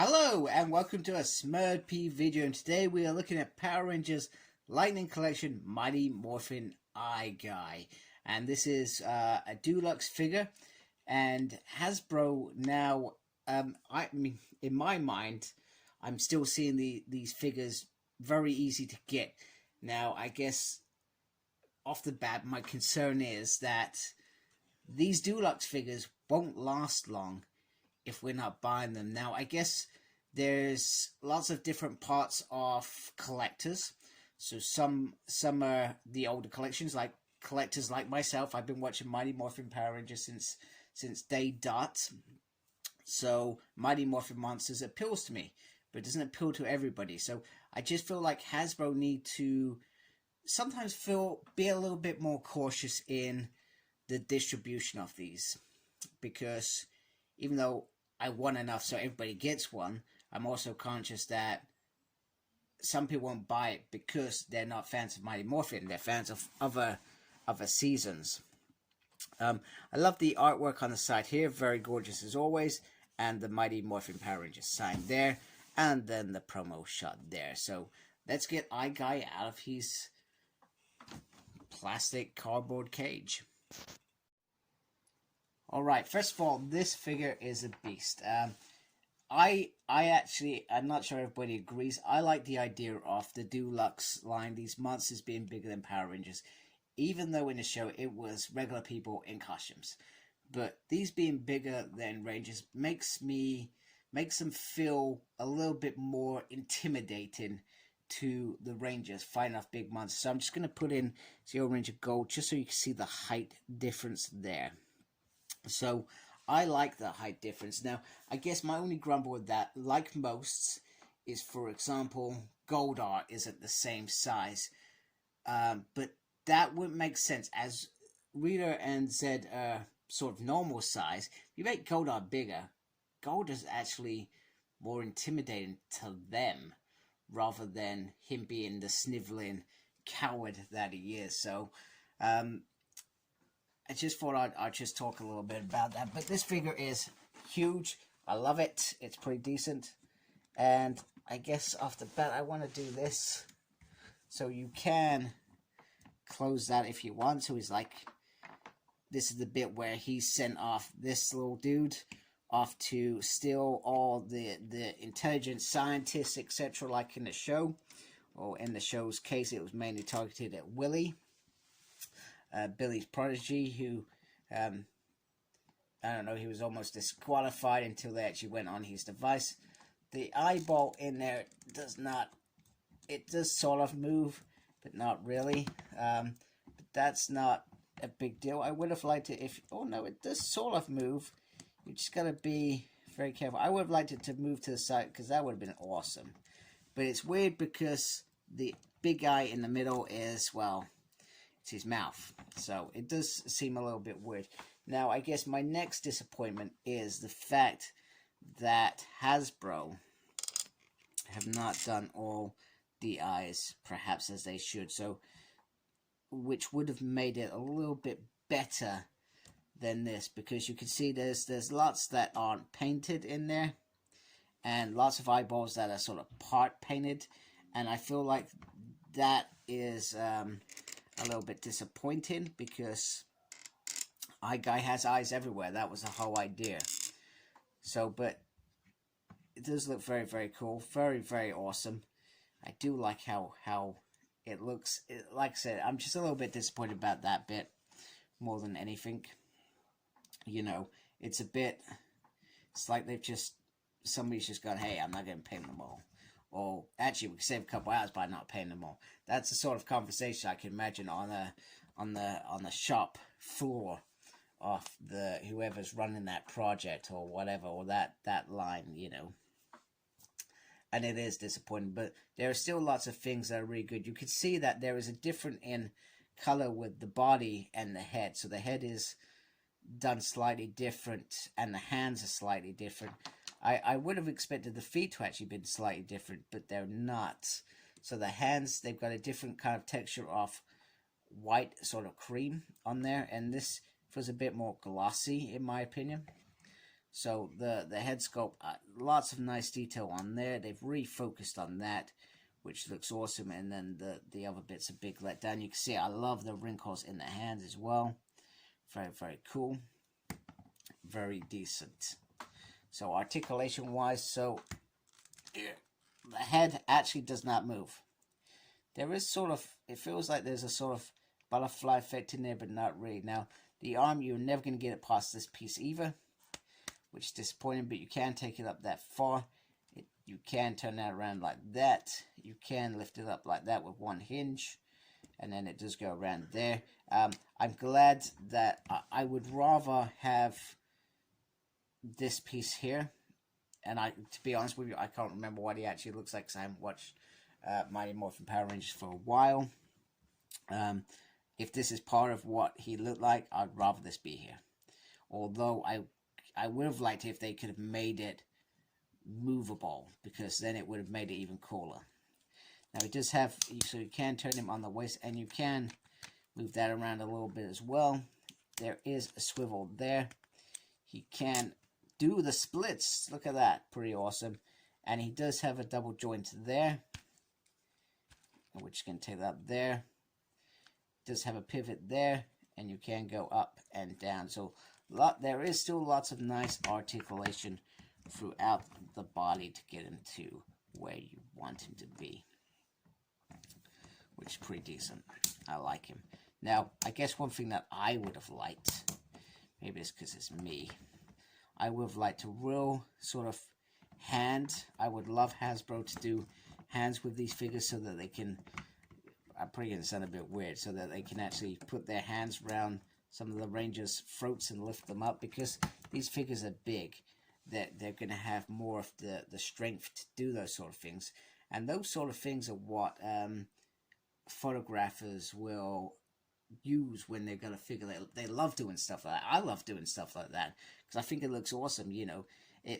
Hello and welcome to a Smurd video, and today we are looking at Power Rangers Lightning Collection Mighty Morphin Eye Guy, and this is a Deluxe figure. And Hasbro now, I mean, in my mind, I'm still seeing these figures very easy to get. Now, I guess off the bat, my concern is that these Deluxe figures won't last long if we're not buying them. Now, I guess there's lots of different parts of collectors. So some are the older collections, like collectors like myself. I've been watching Mighty Morphin Power Rangers since day dot. So Mighty Morphin Monsters appeals to me, but it doesn't appeal to everybody. So I just feel like Hasbro need to sometimes be a little bit more cautious in the distribution of these, because even though I want enough so everybody gets one, I'm also conscious that some people won't buy it because they're not fans of Mighty Morphin. They're fans of other seasons. I love the artwork on the side here, very gorgeous as always, and the Mighty Morphin Power Rangers sign there, and then the promo shot there. So let's get Eye Guy out of his plastic cardboard cage. Alright, first of all, this figure is a beast. I'm not sure everybody agrees. I like the idea of the Deluxe line, these monsters being bigger than Power Rangers, even though in the show it was regular people in costumes. But these being bigger than Rangers makes them feel a little bit more intimidating to the Rangers fighting off big monsters. So I'm just going to put in Zero Ranger Gold just so you can see the height difference there. So I like the height difference. Now, I guess my only grumble with that, like most, is, for example, Goldar isn't the same size. But that wouldn't make sense, as Rita and Zed are sort of normal size. If you make Goldar bigger, Goldar's actually more intimidating to them, rather than him being the sniveling coward that he is. So, I just thought I'd just talk a little bit about that. But this figure is huge. I love it. It's pretty decent. And I guess off the bat, I want to do this. So you can close that if you want. So he's like, this is the bit where he sent off this little dude off to steal all the intelligent scientists, etc., like in the show. Or in the show's case, it was mainly targeted at Willie. Billy's prodigy, who, I don't know, he was almost disqualified until they actually went on his device. The eyeball in there does sort of move, but not really. But that's not a big deal. I would have liked it if, oh no, it does sort of move. You just gotta be very careful. I would have liked it to move to the side, because that would have been awesome. But it's weird because the big eye in the middle is, well, his mouth, so it does seem a little bit weird. Now, I guess my next disappointment is the fact that Hasbro have not done all the eyes perhaps as they should, so which would have made it a little bit better than this, because you can see there's lots that aren't painted in there, and lots of eyeballs that are sort of part painted, and I feel like that is a little bit disappointing, because Eye Guy has eyes everywhere. That was the whole idea. So, but it does look very, very cool. Very, very awesome. I do like how it looks. Like I said, I'm just a little bit disappointed about that bit more than anything. You know, it's a bit, it's like somebody's just gone, hey, I'm not going to paint them all. Or actually, we could save a couple hours by not paying them all. That's the sort of conversation I can imagine on the shop floor of whoever's running that project or whatever, or that line, you know. And it is disappointing, but there are still lots of things that are really good. You can see that there is a difference in color with the body and the head. So the head is done slightly different, and the hands are slightly different. I would have expected the feet to actually been slightly different, but they're not. So the hands, they've got a different kind of texture of white, sort of cream on there, and this feels a bit more glossy in my opinion. So the head sculpt, lots of nice detail on there. They've really focused on that, which looks awesome. And then the other bit's a big letdown. You can see I love the wrinkles in the hands as well. Very, very cool. Very decent. So articulation wise, so the head actually does not move. There is sort of, it feels like there's a sort of butterfly effect in there, but not really. Now, the arm, you're never going to get it past this piece either, which is disappointing, but you can take it up that far. You can turn that around like that. You can lift it up like that with one hinge, and then it does go around there. I'm glad that I would rather have this piece here, and to be honest with you, I can't remember what he actually looks like because I haven't watched Mighty Morphin Power Rangers for a while. If this is part of what he looked like, I'd rather this be here. Although I would have liked it if they could have made it movable, because then it would have made it even cooler. Now it does have, so you can turn him on the waist, and you can move that around a little bit as well. There is a swivel there. He can do the splits. Look at that, pretty awesome. And he does have a double joint there, which can take that there. Does have a pivot there, and you can go up and down. So there is still lots of nice articulation throughout the body to get him to where you want him to be, which is pretty decent. I like him. Now, I guess one thing that I would have liked, maybe it's because it's me, I would have liked a real sort of hand. I would love Hasbro to do hands with these figures so that they can, I'm probably going to sound a bit weird, so that they can actually put their hands around some of the Rangers' throats and lift them up, because these figures are big. They're going to have more of the strength to do those sort of things. And those sort of things are what photographers will use when they're going to figure. They love doing stuff like that. I love doing stuff like that because I think it looks awesome. You know,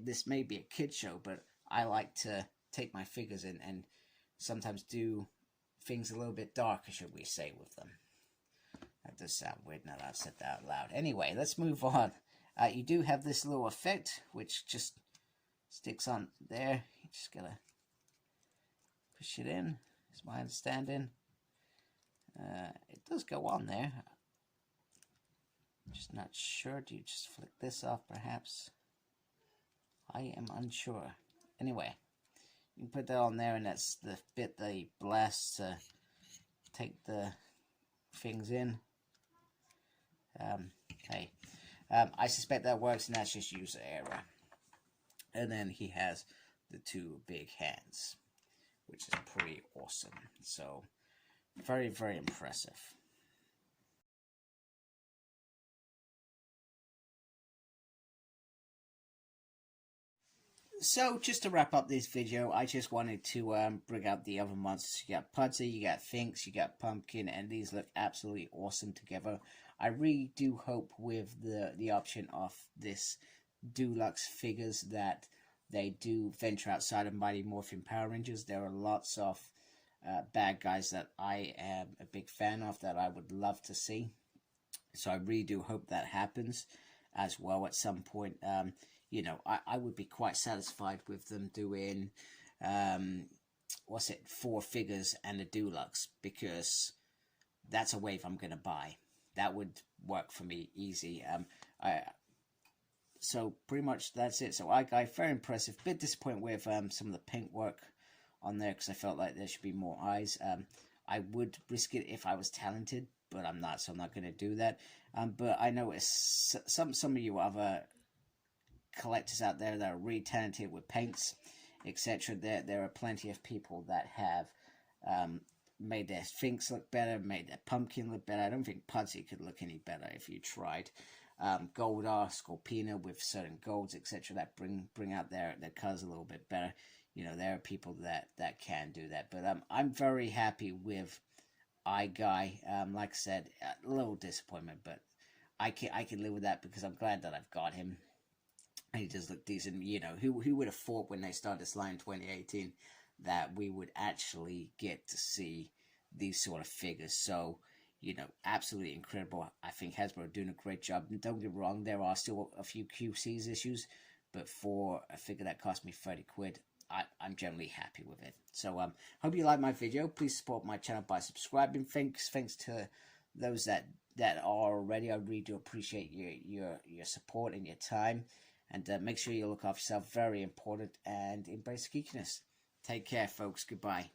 this may be a kid show, but I like to take my figures and sometimes do things a little bit darker, should we say, with them. That does sound weird now that I've said that out loud. Anyway, let's move on. You do have this little effect, which just sticks on there. You just gotta push it in, is my understanding. It does go on there. Just not sure. Do you just flick this off, perhaps? I am unsure. Anyway, you can put that on there, and that's the bit they blast to take the things in. Hey. I suspect that works, and that's just user error. And then he has the two big hands, which is pretty awesome. So, very, very impressive. So, just to wrap up this video, I just wanted to bring out the other monsters. You got Pudsey, you got Finks, you got Pumpkin, and these look absolutely awesome together. I really do hope with the option of this Deluxe figures that they do venture outside of Mighty Morphin Power Rangers. There are lots of bad guys that I am a big fan of that I would love to see. So I really do hope that happens as well at some point. You know, I would be quite satisfied with them doing, 4 figures and a Deluxe, because that's a wave I'm going to buy. That would work for me easy. So pretty much that's it. So very impressive. Bit disappointed with some of the paint work on there, because I felt like there should be more eyes. I would risk it if I was talented, but I'm not, so I'm not going to do that. But I know some of you other collectors out there that are really talented with paints, etc. There are plenty of people that have made their Sphinx look better, made their Pumpkin look better. I don't think Pudsey could look any better if you tried. Goldar, Scorpina with certain golds, etc. that bring out their colors a little bit better. You know, there are people that can do that. But I'm very happy with Guy. Like I said, a little disappointment, but I can live with that because I'm glad that I've got him. He does look decent. You know, who would have thought when they started this line in 2018 that we would actually get to see these sort of figures? So, you know, absolutely incredible. I think Hasbro are doing a great job. And don't get me wrong, there are still a few QC's issues, but for a figure that cost me 30 quid, I'm generally happy with it. So hope you like my video. Please support my channel by subscribing. Thanks to those that are already. I really do appreciate your support and your time. And make sure you look after yourself. Very important. And embrace geekiness. Take care, folks. Goodbye.